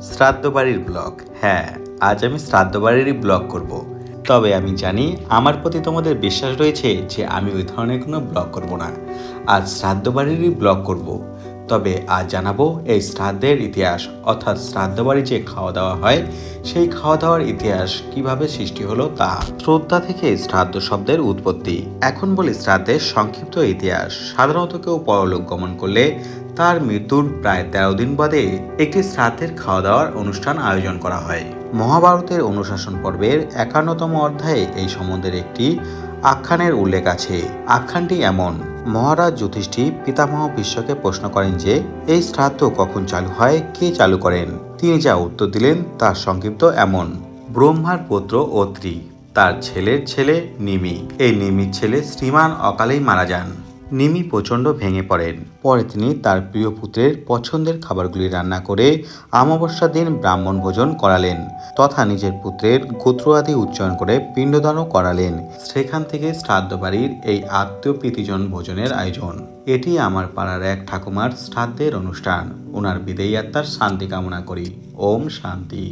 শ্রাদ্ধ বাড়ির ব্লগ। হ্যাঁ, আজ আমি শ্রাদ্ধ বাড়িরই ব্লগ করব। তবে আমি জানি আমার প্রতি তোমাদের বিশ্বাস রয়েছে যে আমি ওই ধরনের কোনো ব্লগ করব না। আজ শ্রাদ্ধ বাড়িরই ব্লগ করব। তবে আজ জানাবো এই শ্রাদ্ধের ইতিহাস, অর্থাৎ শ্রাদ্ধ বাড়ি যে খাওয়া দাওয়া হয় সেই খাওয়া দাওয়ার ইতিহাস কিভাবে সৃষ্টি হলো তা। শ্রদ্ধা থেকে শ্রাদ্ধ শব্দের উৎপত্তি। এখন বলি শ্রাদ্ধের সংক্ষিপ্ত ইতিহাস। সাধারণত কেউ পরলোক গমন করলে তার মৃত্যুর প্রায় 13 দিন বাদে একটি শ্রাদ্ধের খাওয়া দাওয়ার অনুষ্ঠান আয়োজন করা হয়। মহাভারতের অনুশাসন পর্বের 51তম অধ্যায়ে এই সম্বন্ধের একটি আখ্যানের উল্লেখ আছে। আখ্যানটি এমন: মহারাজ যুধিষ্ঠির পিতামহ ভীষ্মকে প্রশ্ন করেন যে এই শ্রাদ্ধ কখন চালু হয়, কে চালু করেন। তিনি যা উত্তর দিলেন তার সংক্ষিপ্ত এমন: ব্রহ্মার পুত্র অত্রি, তার ছেলের ছেলে নিমি। এই নিমির ছেলে শ্রীমান অকালেই মারা যান। নিমি প্রচণ্ড ভেঙে পড়েন। পরে তিনি তার প্রিয় পুত্রের পছন্দের খাবারগুলি রান্না করে অমাবস্যার দিন ব্রাহ্মণ ভোজন করালেন, তথা নিজের পুত্রের গোত্র আদি উচ্চারণ করে পিণ্ডদানও করালেন। সেখান থেকে শ্রাদ্ধ বাড়ির এই আত্মীয় প্রীতিজন ভোজনের আয়োজন। এটি আমার পাড়ার এক ঠাকুমার শ্রাদ্ধের অনুষ্ঠান। ওনার বিদেয়ী আত্মার শান্তি কামনা করি। ওম শান্তি।